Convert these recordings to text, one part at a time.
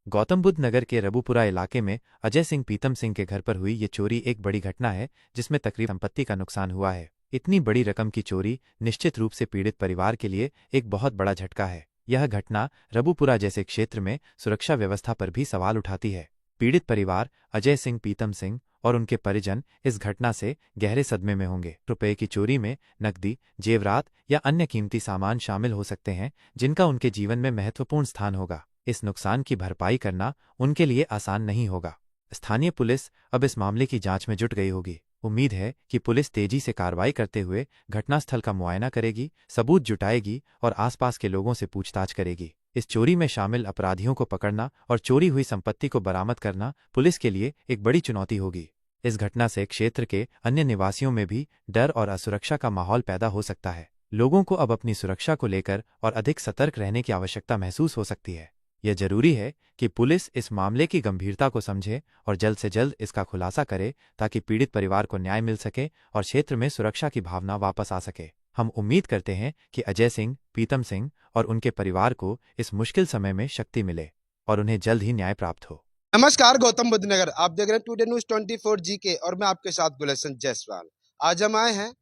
गौतम बुद्ध नगर के रबूपुरा इलाके में अजय सिंह पीतम सिंह के घर पर हुई ये चोरी एक बड़ी घटना है जिसमें तकरीबन संपत्ति का नुकसान हुआ है। इतनी बड़ी रकम की चोरी निश्चित रूप से पीड़ित परिवार के लिए एक बहुत बड़ा झटका है। यह घटना रबूपुरा जैसे क्षेत्र में सुरक्षा व्यवस्था पर भी सवाल उठाती है। पीड़ित परिवार अजय सिंह पीतम सिंह और उनके परिजन इस घटना से गहरे सदमे में होंगे। रुपए की चोरी में नकदी, जेवरात या अन्य कीमती सामान शामिल हो सकते हैं जिनका उनके जीवन में महत्वपूर्ण स्थान होगा। इस नुकसान की भरपाई करना उनके लिए आसान नहीं होगा। स्थानीय पुलिस अब इस मामले की जांच में जुट गई होगी। उम्मीद है कि पुलिस तेजी से कार्रवाई करते हुए घटनास्थल का मुआयना करेगी, सबूत जुटाएगी और आसपास के लोगों से पूछताछ करेगी। इस चोरी में शामिल अपराधियों को पकड़ना और चोरी हुई संपत्ति को बरामद करना पुलिस के लिए एक बड़ी चुनौती होगी। इस घटना से क्षेत्र के अन्य निवासियों में भी डर और असुरक्षा का माहौल पैदा हो सकता है। लोगों को अब अपनी सुरक्षा को लेकर और अधिक सतर्क रहने की आवश्यकता महसूस हो सकती है। यह जरूरी है कि पुलिस इस मामले की गंभीरता को समझे और जल्द से जल्द इसका खुलासा करे ताकि पीड़ित परिवार को न्याय मिल सके और क्षेत्र में सुरक्षा की भावना वापस आ सके। हम उम्मीद करते हैं कि अजय सिंह, पीतम सिंह और उनके परिवार को इस मुश्किल समय में शक्ति मिले और उन्हें जल्द ही न्याय प्राप्त हो। नमस्कार, गौतम बुद्ध नगर आप देख रहे हैं टुडे न्यूज 24 जीके और मैं आपके साथ गुलशन जायसवाल। आज हम आए हैं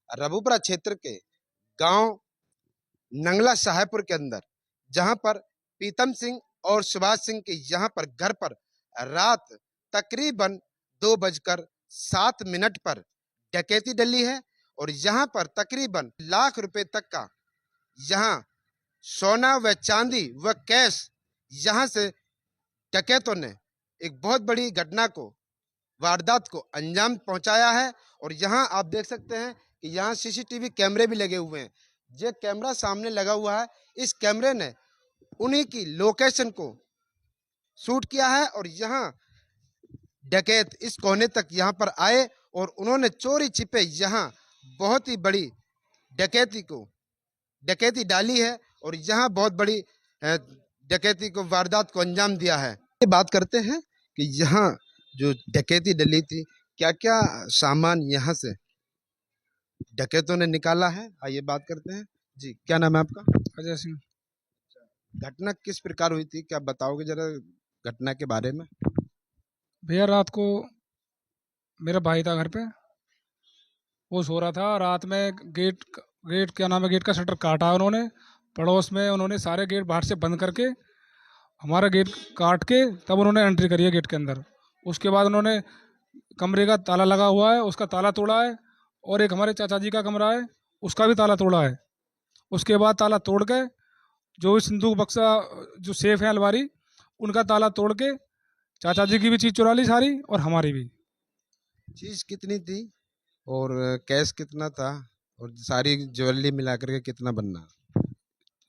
रबूपुरा क्षेत्र के गांव नंगला साहेबपुर के अंदर, जहां पर पीतम सिंह और सुभाष सिंह के यहां पर घर पर रात तकरीबन 2:07 पर डकैती डली है और यहां पर तकरीबन लाख रुपए तक का यहां सोना व चांदी व कैश यहां से डकैतों ने एक बहुत बड़ी घटना को, वारदात को अंजाम पहुंचाया है। और यहां आप देख सकते हैं कि यहां सीसीटीवी कैमरे भी लगे हुए हैं। ये कैमरा सामने लगा हुआ है, इस कैमरे ने उन्हीं की लोकेशन को शूट किया है और यहां डकैत इस कोने तक यहां पर आए और उन्होंने चोरी छिपे यहां बहुत ही बड़ी डकैती डाली है और यहां बहुत बड़ी डकैती को, वारदात को अंजाम दिया है। ये बात करते हैं कि यहाँ जो डकैती डली थी, क्या क्या सामान यहाँ से डकैतों ने निकाला है, आइए बात करते हैं। जी, क्या नाम है आपका? अजय सिंह। घटना किस प्रकार हुई थी, क्या बताओगे जरा घटना के बारे में? भैया रात को मेरा भाई था घर पे, वो सो रहा था। रात में गेट क्या नाम है, गेट का शटर काटा उन्होंने। पड़ोस में उन्होंने सारे गेट बाहर से बंद करके हमारा गेट काट के तब उन्होंने एंट्री करी है गेट के अंदर। उसके बाद उन्होंने कमरे का ताला लगा हुआ है, उसका ताला तोड़ा है और एक हमारे चाचा जी का कमरा है, उसका भी ताला तोड़ा है। उसके बाद ताला तोड़ के जो भी संदूक बक्सा, जो सेफ है, अलमारी, उनका ताला तोड़ के चाचा जी की भी चीज़ चुरा ली सारी और हमारी भी। चीज कितनी थी और कैश कितना था और सारी ज्वेलरी मिला करके कितना बनना?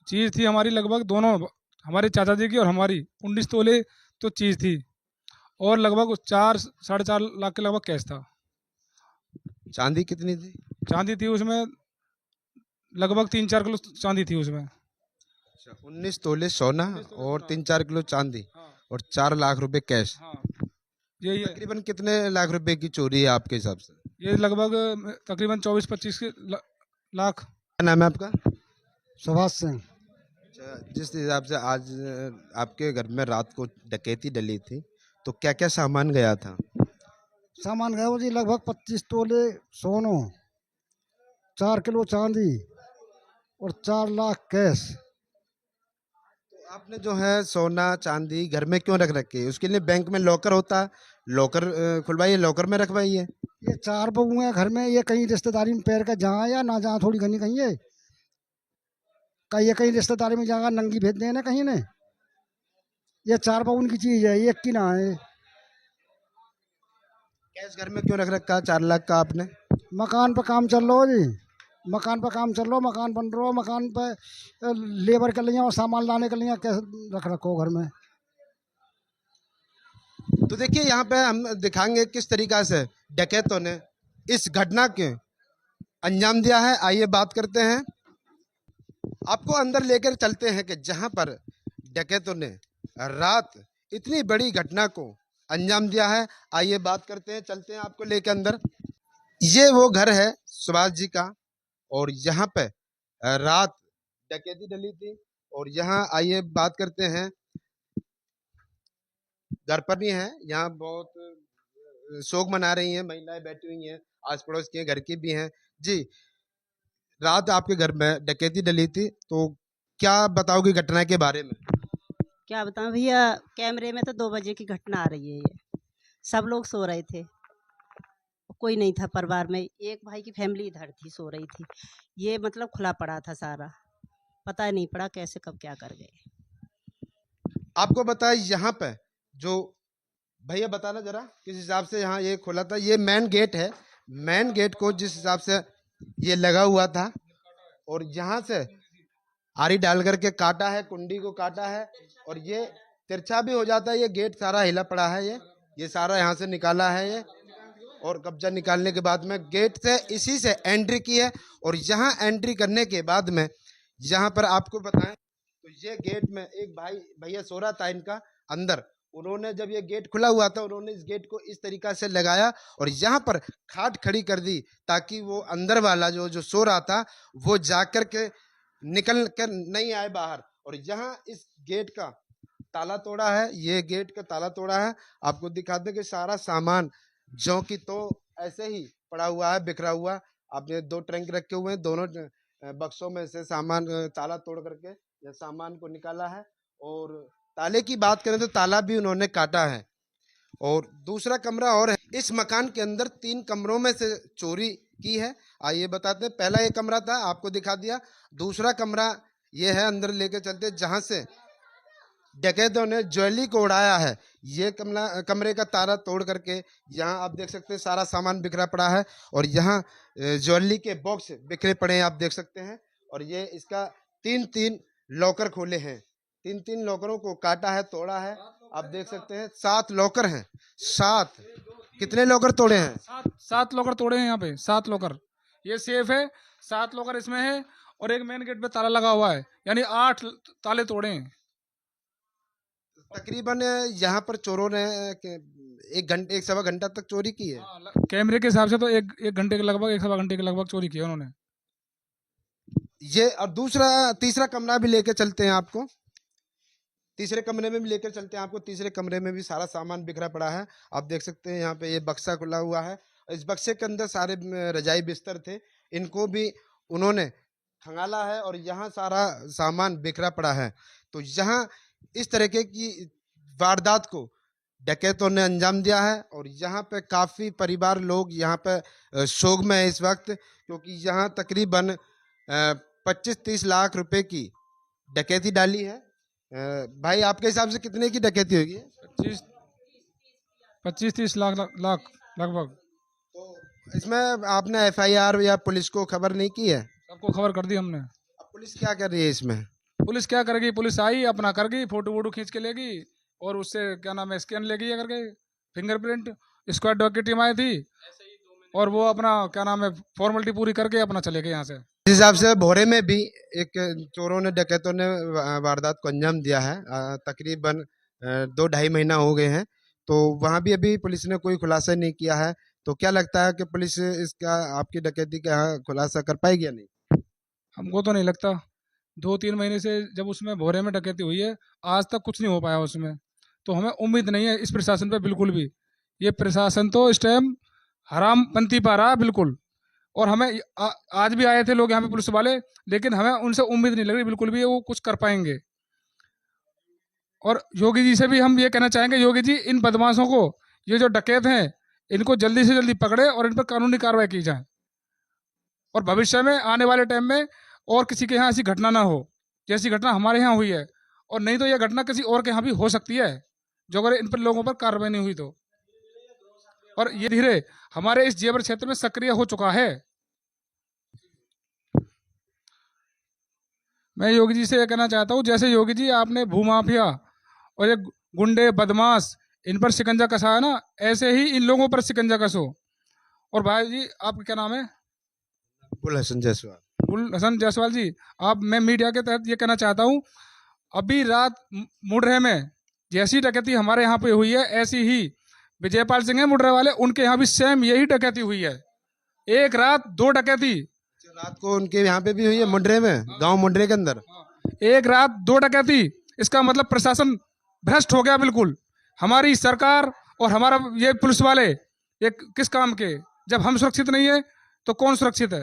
चीज़ थी हमारी लगभग, दोनों हमारे चाचा जी की और हमारी 19 तोले तो चीज़ थी और लगभग 4-4.5 लाख के लगभग कैश था। चांदी कितनी थी? चांदी थी उसमें लगभग 3-4 किलो चांदी थी उसमें। 19 तोले सोना और 3-4 किलो चांदी हाँ, और 4 लाख रुपए कैश। हाँ, यही है। तकरीबन कितने लाख रुपए की चोरी है आपके हिसाब से? ये लगभग तकरीबन 24-25 लाख। क्या नाम है आपका? सुभाष सिंह। अच्छा, जिस हिसाब से आज आपके घर में रात को डकैती डली थी, तो क्या क्या सामान गया था? सामान गया वो जी लगभग 25 तोले सोनो, 4 किलो चांदी और 4 लाख कैश। तो आपने जो है सोना चांदी घर में क्यों रख रखे है? उसके लिए बैंक में लॉकर होता है, लॉकर खुलवाइए, लॉकर में रखवाइए। ये 4 बहू हैं घर में, ये कहीं रिश्तेदारी में पैर का जहाँ या ना जहाँ थोड़ी घनी कहीं है, कहीं रिश्तेदारी में जहाँ नंगी भेज दें ना कहीं ने। ये 4 बहू की चीज है, ये एक की ना है। कैश घर में क्यों रख रखा है 4 लाख का आपने? मकान पर काम चल रहा हो जी, मकान पर काम चल रहा हो, मकान बन रहा हो, मकान पर लेबर के लिए और सामान लाने के लिए कैसे रख रखो घर में। तो देखिए यहाँ पे हम दिखाएंगे किस तरीका से डकैतों ने इस घटना के अंजाम दिया है। आइए बात करते हैं, आपको अंदर लेकर चलते हैं कि जहां पर डकैतों ने रात इतनी बड़ी घटना को अंजाम दिया है। आइए बात करते हैं, चलते हैं आपको लेकर अंदर। ये वो घर है सुभाष जी का और यहाँ पे रात डकैती डली थी और यहाँ आइए बात करते हैं। घर पर भी हैं, यहाँ बहुत शोक मना रही हैं, महिलाएं बैठी हुई हैं, आस पड़ोस के घर की भी हैं। जी, रात आपके घर में डकैती डली थी, तो क्या बताओगी घटना के बारे में? क्या बताऊं भैया, कैमरे में तो 2 बजे की घटना आ रही है। ये सब लोग सो रहे थे, कोई नहीं था परिवार में। एक भाई की फैमिली इधर थी, सो रही थी। ये मतलब खुला पड़ा था सारा, पता नहीं पड़ा कैसे कब क्या कर गए। आपको बताया यहाँ पे जो भैया बताना जरा किस हिसाब से यहाँ ये खोला था। ये मेन गेट है, मेन गेट को जिस हिसाब से ये लगा हुआ था और यहाँ से आरी डाल करके काटा है, कुंडी को काटा है और ये तिरछा भी हो जाता है। ये गेट सारा हिला पड़ा है, ये सारा यहाँ से निकाला है ये, और कब्जा निकालने के बाद में गेट से इसी से एंट्री की है। और यहाँ एंट्री करने के बाद में यहाँ पर आपको बताएं तो ये गेट में एक भैया सो रहा था इनका अंदर। उन्होंने जब ये गेट खुला हुआ था, उन्होंने इस गेट को इस तरीका से लगाया और यहाँ पर खाट खड़ी कर दी ताकि वो अंदर वाला जो सो रहा था वो जाकर के निकल कर नहीं आए बाहर। और यहाँ इस गेट का ताला तोड़ा है, ये गेट का ताला तोड़ा है। आपको दिखा दें कि सारा सामान जो कि तो ऐसे ही पड़ा हुआ है, बिखरा हुआ। आपने 2 ट्रंक रखे हुए हैं, दोनों बक्सों में से सामान ताला तोड़ करके या सामान को निकाला है। और ताले की बात करें तो ताला भी उन्होंने काटा है। और दूसरा कमरा और है, इस मकान के अंदर 3 कमरों में से चोरी की है। आइए बताते हैं। पहला ये कमरा था, आपको दिखा दिया। दूसरा कमरा ये है, अंदर लेके चलते, जहां से डकैतों ने ज्वेलरी को उड़ाया है। ये कमरे का ताला तोड़ करके यहाँ आप देख सकते हैं सारा सामान बिखरा पड़ा है और यहाँ ज्वेलरी के बॉक्स बिखरे पड़े हैं, आप देख सकते हैं। और ये इसका 3-3 लॉकर खोले हैं, 3-3 लॉकरों को काटा है, तोड़ा है। आप देख सकते हैं 7 लॉकर हैं। 7 कितने लॉकर तोड़े हैं? 7 लॉकर तोड़े हैं यहाँ पे, 7 लॉकर। ये सेफ है, 7 लॉकर इसमें है और एक मेन गेट पे ताला लगा हुआ है, यानी 8 ताले तोड़े हैं। तकरीबन यहाँ पर चोरों ने 1 सवा घंटा तक चोरी की है। कैमरे के हिसाब से तो एक घंटे के लगभग, 1 सवा घंटे के लगभग चोरी की है उन्होंने। ये और तीसरा कमरा भी लेके चलते हैं आपको। तीसरे कमरे में भी लेकर चलते हैं आपको। तीसरे कमरे में भी सारा सामान बिखरा पड़ा है, आप देख सकते हैं। यहाँ पे ये बक्सा खुला हुआ है, इस बक्से के अंदर सारे रजाई बिस्तर थे, इनको भी उन्होंने खंगाला है और यहाँ सारा सामान बिखरा पड़ा है। तो यहाँ इस तरीके की वारदात को डकैतों ने अंजाम दिया है और यहाँ पे काफ़ी परिवार लोग यहाँ पे शोक में है इस वक्त, क्योंकि यहाँ तकरीबन 25-30 लाख रुपए की डकैती डाली है। भाई आपके हिसाब से कितने की डकैती होगी? 25-30 लाख लगभग। तो इसमें आपने FIR या पुलिस को खबर नहीं की है? सबको खबर कर दी हमने। अब पुलिस क्या कर रही है इसमें? पुलिस क्या करेगी, पुलिस आई अपना कर गई, फोटो वोटो खींच के लेगी और उससे क्या नाम है स्कैन लेगी करके, फिंगरप्रिंट। स्क्वाड डॉग की टीम आई थी और वो अपना क्या नाम है फॉर्मेलिटी पूरी करके अपना चले गए यहाँ से। इस हिसाब से भोरे में भी एक चोरों ने, डकैतों ने वारदात को अंजाम दिया है। तकरीबन 2-2.5 महीना हो गए हैं, तो वहाँ भी अभी पुलिस ने कोई खुलासा नहीं किया है। तो क्या लगता है कि पुलिस इसका, आपकी डकैती का खुलासा कर पाएगी या नहीं? हमको तो नहीं लगता। 2-3 महीने से जब उसमें भोरे में डकैती हुई है, आज तक कुछ नहीं हो पाया उसमें। तो हमें उम्मीद नहीं है इस प्रशासन पे बिल्कुल भी। ये प्रशासन तो इस टाइम हरामपंथी पा रहा है बिल्कुल। और हमें आज भी आए थे लोग यहाँ पे पुलिस वाले, लेकिन हमें उनसे उम्मीद नहीं लग रही बिल्कुल भी वो कुछ कर पाएंगे। और योगी जी से भी हम ये कहना चाहेंगे, योगी जी इन बदमाशों को, ये जो डकैत हैं, इनको जल्दी से जल्दी पकड़े और इन पर कानूनी कार्रवाई की जाए और भविष्य में आने वाले टाइम में और किसी के यहाँ ऐसी घटना ना हो जैसी घटना हमारे यहाँ हुई है। और नहीं तो यह घटना किसी और के यहाँ भी हो सकती है, जो अगर इन पर लोगों पर कार्रवाई नहीं हुई तो। और ये धीरे हमारे इस जेवर क्षेत्र में सक्रिय हो चुका है। मैं योगी जी से यह कहना चाहता हूँ, जैसे योगी जी आपने भूमाफिया और ये गुंडे बदमाश इन पर शिकंजा कसा है ना, ऐसे ही इन लोगों पर शिकंजा कसो। और भाई जी आपका क्या नाम है? गुल हसन जायसवाल। गुल हसन जायसवाल जी, आप, मैं मीडिया के तहत ये कहना चाहता हूँ, अभी रात मुडरे में जैसी डकैती हमारे यहाँ पे हुई है, ऐसी ही विजयपाल सिंह है मुडरे वाले, उनके यहाँ भी सेम यही डकैती हुई है। एक रात 2 डकैती रात को उनके यहाँ पे भी हुई है, मुंडरे में, गांव मुंडरे के अंदर। एक रात 2 डकैती। इसका मतलब प्रशासन भ्रष्ट हो गया बिल्कुल। हमारी सरकार और हमारा ये पुलिस वाले ये किस काम के? जब हम सुरक्षित नहीं है तो कौन सुरक्षित है?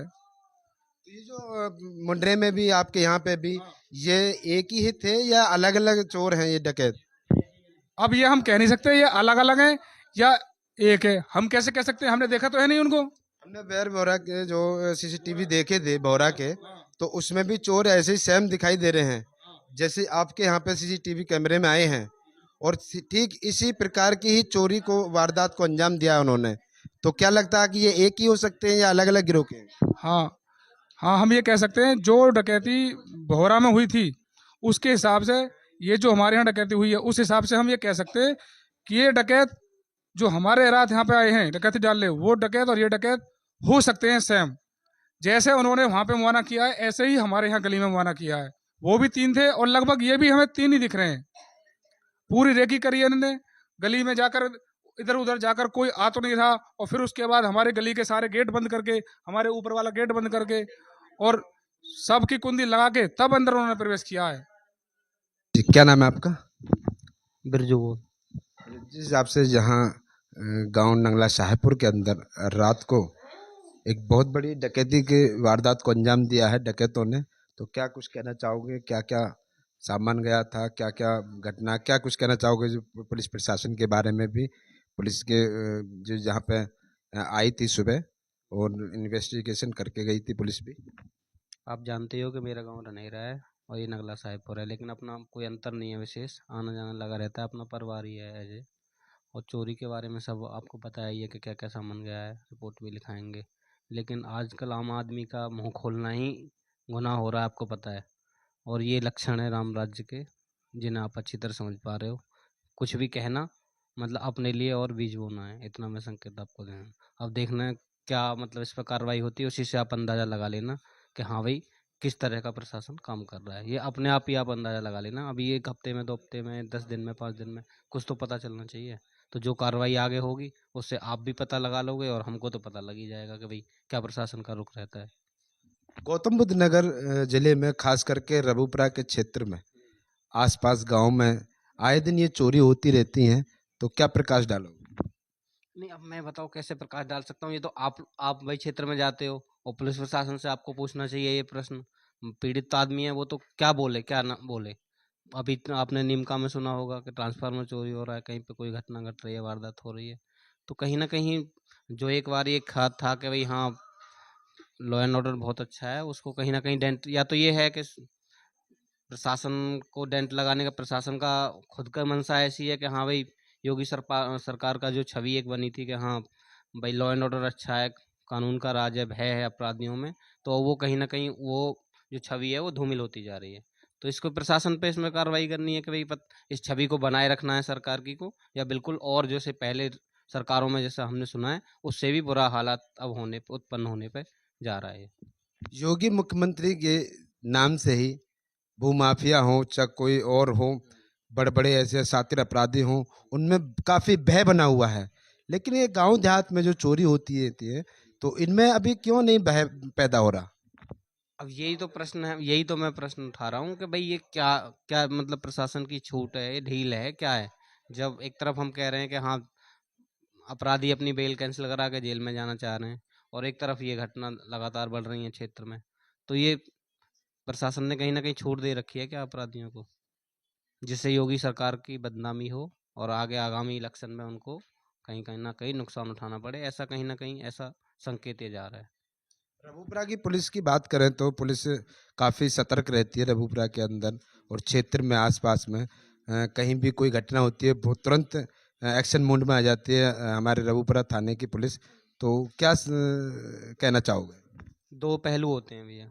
ये जो मुंड्रे में भी आपके यहाँ पे भी ये एक ही थे या अलग अलग चोर हैं ये डकैत? अब ये हम कह नहीं सकते ये अलग अलग हैं या एक है। हम कैसे कह सकते हैं? हमने देखा तो है नहीं उनको। हमने बैर बोरा के जो सीसीटीवी देखे थे बोरा के, तो उसमें भी चोर ऐसे ही सेम दिखाई दे रहे हैं जैसे आपके यहाँ पे सीसीटीवी कैमरे में आए हैं, और ठीक इसी प्रकार की ही चोरी को वारदात को अंजाम दिया उन्होंने। तो क्या लगता है कि ये एक ही हो सकते हैं या अलग अलग गिरोह के हैं? हाँ हाँ, हम ये कह सकते हैं जो डकैती भोरा में हुई थी उसके हिसाब से ये जो हमारे यहाँ डकैती हुई है उस हिसाब से हम ये कह सकते हैं कि ये डकैत जो हमारे रात यहाँ पे आए हैं डकैती डालने, वो डकैत और ये डकैत हो सकते हैं सेम। जैसे उन्होंने वहां पे मुआयना किया है ऐसे ही हमारे यहाँ गली में मुआयना किया है। वो भी 3 थे और लगभग ये भी हमें 3 ही दिख रहे हैं। पूरी रेकी करी है इन्होंने, गली में जाकर इधर उधर जाकर कोई आ तो नहीं था, और फिर उसके बाद हमारे गली के सारे गेट बंद करके, हमारे ऊपर वाला गेट बंद करके और सबकी कुंडी लगा के तब अंदर उन्होंने प्रवेश किया है। जी, क्या नाम है आपका? बिरजू बोल। जिस हिसाब से जहाँ गांव नंगला शाहपुर के अंदर रात को एक बहुत बड़ी डकैती की वारदात को अंजाम दिया है डकैतों ने, तो क्या कुछ कहना चाहोगे? क्या क्या सामान गया था, क्या क्या घटना, क्या कुछ कहना चाहोगे जो पुलिस प्रशासन के बारे में भी? पुलिस के जो जहाँ पे आई थी सुबह और इन्वेस्टिगेशन करके गई थी पुलिस भी। आप जानते हो कि मेरा गांव रनेरा है और ये नगला साहिबपुर है, लेकिन अपना कोई अंतर नहीं है विशेष, आना जाना लगा रहता है, अपना परिवार ही है ऐसे। और चोरी के बारे में सब आपको पता ही है कि क्या क्या सामान गया है, रिपोर्ट भी लिखाएंगे। लेकिन आजकल आम आदमी का मुंह खोलना ही गुनाह हो रहा है, आपको पता है। और ये लक्षण है राम राज्य के, जिन्हें आप अच्छी तरह समझ पा रहे हो। कुछ भी कहना मतलब अपने लिए और बीज बोना है, इतना मैं संकेत आपको देना। अब देखना है क्या मतलब इस पर कार्रवाई होती है, उसी से आप अंदाज़ा लगा लेना कि हाँ भाई किस तरह का प्रशासन काम कर रहा है। ये अपने आप ही आप अंदाज़ा लगा लेना। अभी 1 हफ्ते में, 2 हफ्ते में, 10 दिन में, 5 दिन में कुछ तो पता चलना चाहिए। तो जो कार्रवाई आगे होगी उससे आप भी पता लगा लोगे और हमको तो पता लग ही जाएगा कि भाई क्या प्रशासन का रुख रहता है। गौतम बुद्ध नगर जिले में खास करके रबूपुरा के क्षेत्र में आसपास गांव में आए दिन ये चोरी होती रहती हैं, तो क्या प्रकाश डालोगे? नहीं, अब मैं बताओ कैसे प्रकाश डाल सकता हूँ? ये तो आप वही क्षेत्र में जाते हो और पुलिस प्रशासन से आपको पूछना चाहिए ये प्रश्न। पीड़ित आदमी है वो तो क्या बोले क्या ना बोले। अभी इतना आपने नीमका में सुना होगा कि ट्रांसफार्मर चोरी हो रहा है, कहीं पे कोई घटना घट रही है, वारदात हो रही है। तो कहीं ना कहीं जो एक बार ये खाद था कि भाई हाँ लॉ एंड ऑर्डर बहुत अच्छा है, उसको कहीं ना कहीं डेंट, या तो ये है कि प्रशासन को डेंट लगाने का प्रशासन का खुद का मंशा ऐसी है कि हाँ भाई योगी सरकार का जो छवि एक बनी थी कि हाँ भाई लॉ एंड ऑर्डर अच्छा है, कानून का राज है, भय है अपराधियों में, तो वो कहीं ना कहीं वो जो छवि है वो धूमिल होती जा रही है। तो इसको प्रशासन पे इसमें कार्रवाई करनी है कि भाई इस छवि को बनाए रखना है सरकार की को, या बिल्कुल और जैसे पहले सरकारों में जैसा हमने सुना है उससे भी बुरा हालात अब उत्पन्न होने पे जा रहा है। योगी मुख्यमंत्री के नाम से ही भूमाफिया हो चाहे कोई और हो, बड़े बड़े ऐसे शातिर अपराधी हों, उनमें काफी भय बना हुआ है। लेकिन ये गांव देहात में जो चोरी होती है तो इनमें अभी क्यों नहीं भय पैदा हो रहा? अब यही तो प्रश्न है, यही तो मैं प्रश्न उठा रहा हूँ कि भाई ये क्या क्या मतलब प्रशासन की छूट है, ढील है, क्या है? जब एक तरफ हम कह रहे हैं कि हाँ अपराधी अपनी बेल कैंसिल करा के जेल में जाना चाह रहे हैं, और एक तरफ ये घटना लगातार बढ़ रही है क्षेत्र में, तो ये प्रशासन ने कहीं ना कहीं छूट दे रखी है क्या अपराधियों को, जिससे योगी सरकार की बदनामी हो और आगे आगामी इलेक्शन में उनको कहीं कहीं ना कहीं नुकसान उठाना पड़े, ऐसा कहीं ना कहीं ऐसा संकेत ये जा रहा है। रबूपुरा की पुलिस की बात करें तो पुलिस काफी सतर्क रहती है रबूपुरा के अंदर और क्षेत्र में आसपास में। कहीं भी कोई घटना होती है वो तुरंत एक्शन मोड में आ जाती है हमारे रबूपुरा थाने की पुलिस। तो क्या कहना चाहोगे? 2 पहलू होते हैं भैया।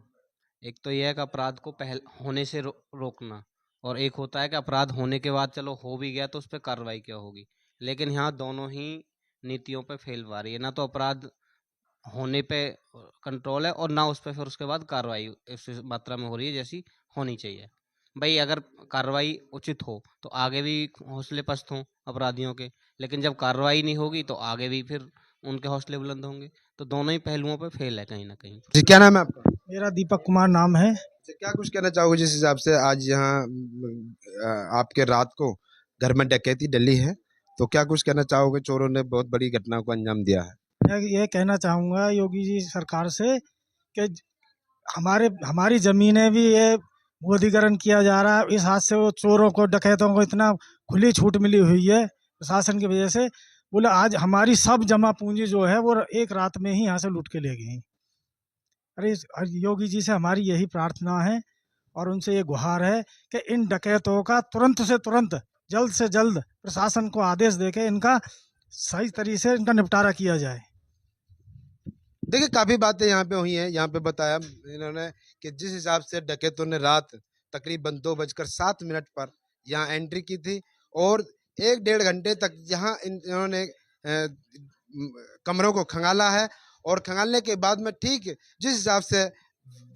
एक तो यह है कि अपराध को होने से रोकना, और एक होता है कि अपराध होने के बाद चलो हो भी गया तो उस पर कार्रवाई क्या होगी। लेकिन यहाँ दोनों ही नीतियों पे फेल पा रही है, ना तो अपराध होने पे कंट्रोल है और ना उस पर फिर उसके बाद कार्रवाई इस मात्रा में हो रही है जैसी होनी चाहिए। भाई अगर कार्रवाई उचित हो तो आगे भी हौसले पस्त हों अपराधियों के, लेकिन जब कार्रवाई नहीं होगी तो आगे भी फिर उनके हौसले बुलंद होंगे। तो दोनों ही पहलुओं पे फेल है कहीं ना कहीं। जी, क्या नाम है आपका? मेरा दीपक कुमार नाम है। अच्छा, क्या कुछ कहना चाहोगे जिस हिसाब से आज यहाँ आपके रात को घर में डकैती डली है तो क्या कुछ कहना चाहोगे? चोरों ने बहुत बड़ी घटना को अंजाम दिया है। मैं ये कहना चाहूँगा योगी जी सरकार से कि हमारी ज़मीनें भी ये विमुद्रीकरण किया जा रहा है। इस हाथ से वो चोरों को, डकैतों को इतना खुली छूट मिली हुई है प्रशासन की वजह से। बोले आज हमारी सब जमा पूंजी जो है वो एक रात में ही यहाँ से लूट के ले गई। अरे योगी जी से हमारी यही प्रार्थना है और उनसे ये गुहार है कि इन डकैतों का तुरंत से तुरंत, जल्द से जल्द प्रशासन को आदेश देके इनका सही तरीके से इनका निपटारा किया जाए। देखिए, काफी बातें यहाँ पे हुई हैं। यहाँ पे बताया इन्होंने कि जिस हिसाब से डकैतों ने रात तकरीबन 2:07 पर यहाँ एंट्री की थी और 1-1.5 घंटे तक यहाँ इन्होंने कमरों को खंगाला है और खंगालने के बाद में ठीक जिस हिसाब से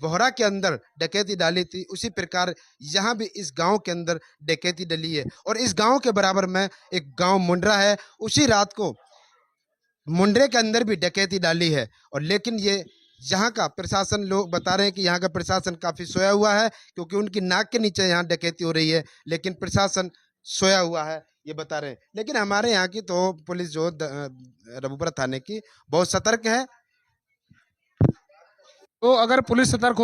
बोहरा के अंदर डकैती डाली थी उसी प्रकार यहाँ भी इस गांव के अंदर डकैती डली है। और इस गांव के बराबर में एक गांव मुंड्रा है, उसी रात को मुंड्रे के अंदर भी डकैती डाली है। और लेकिन ये यहाँ का प्रशासन, लोग बता रहे हैं कि यहाँ का प्रशासन काफ़ी सोया हुआ है क्योंकि उनकी नाक के नीचे यहाँ डकैती हो रही है, लेकिन प्रशासन सोया हुआ है, ये बता रहे हैं। लेकिन हमारे यहाँ की तो पुलिस जो रबूपुरा थाने की बहुत सतर्क है। तो अगर पुलिस सतर्क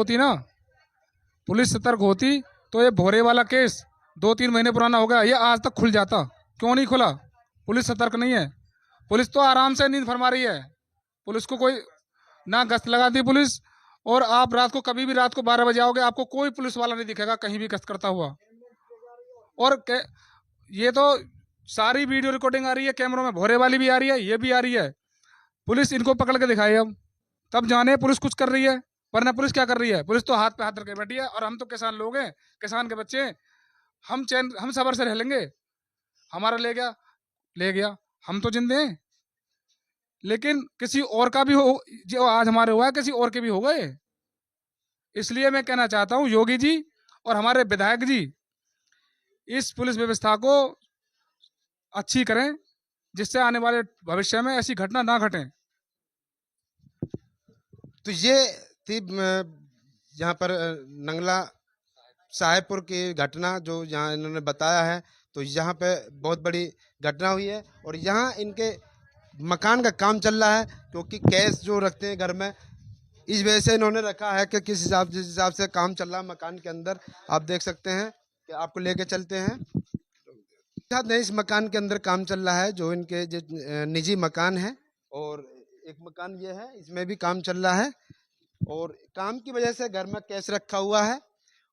होती तो ये भोरे वाला केस 2-3 महीने पुराना हो गया, ये आज तक खुल जाता। क्यों नहीं खुला? पुलिस सतर्क नहीं है। पुलिस तो आराम से नींद फरमा रही है। पुलिस को कोई ना गश्त लगाती पुलिस, और आप रात को कभी भी रात को 12 बजे आओगे आपको कोई पुलिस वाला नहीं दिखेगा कहीं भी गश्त करता हुआ। और ये तो सारी वीडियो रिकॉर्डिंग आ रही है, कैमरों में भोरे वाली भी आ रही है, ये भी आ रही है। पुलिस इनको पकड़ के दिखाए हम, तब जाने पुलिस कुछ कर रही है। वरना पुलिस क्या कर रही है? पुलिस तो हाथ पे हाथ रख के बैठी है। और हम तो किसान लोग हैं, किसान के बच्चे हैं, हम सबर से रह लेंगे। हमारा ले गया, हम तो जिंदे हैं। लेकिन किसी और का भी हो, जो आज हमारे हुआ है किसी और के भी हो गए। इसलिए मैं कहना चाहता हूँ योगी जी और हमारे विधायक जी इस पुलिस व्यवस्था को अच्छी करें, जिससे आने वाले भविष्य में ऐसी घटना ना घटे। तो ये थी यहाँ पर नंगला साहेबपुर की घटना जो यहाँ इन्होंने बताया है। तो यहाँ पे बहुत बड़ी घटना हुई है और यहाँ इनके मकान का काम चल रहा है क्योंकि कैश जो रखते हैं घर में, इस वजह से इन्होंने रखा है कि जिस हिसाब से काम चल रहा है मकान के अंदर, आप देख सकते हैं कि आपको लेके चलते हैं। साथ में इस मकान के अंदर काम चल रहा है जो इनके जो निजी मकान है, और एक मकान ये है, इसमें भी काम चल रहा है और काम की वजह से घर में कैश रखा हुआ है।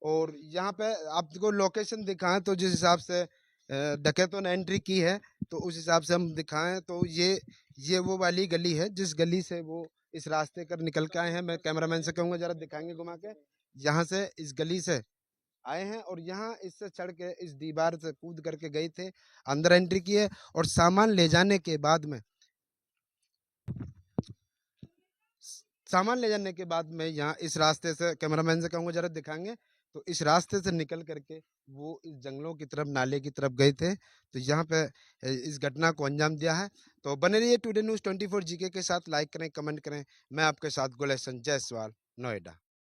और यहाँ पे आपको लोकेशन दिखाएं तो जिस हिसाब से डकैतों ने एंट्री की है तो उस हिसाब से हम दिखाएं तो ये वो वाली गली है जिस गली से वो इस रास्ते कर निकल के आए हैं। मैं कैमरामैन से कहूँगा जरा दिखाएंगे घुमा के। यहाँ से इस गली से आए हैं और यहाँ इससे चढ़ के इस दीवार से कूद करके गए थे, अंदर एंट्री की है और सामान ले जाने के बाद में यहाँ इस रास्ते से, कैमरामैन से कहूँगा जरा दिखाएंगे, तो इस रास्ते से निकल करके वो इस जंगलों की तरफ, नाले की तरफ गए थे। तो यहाँ पे इस घटना को अंजाम दिया है। तो बने रहिए टुडे न्यूज़ 24 जीके के साथ। लाइक करें, कमेंट करें। मैं आपके साथ गुलेशन जायसवाल, नोएडा।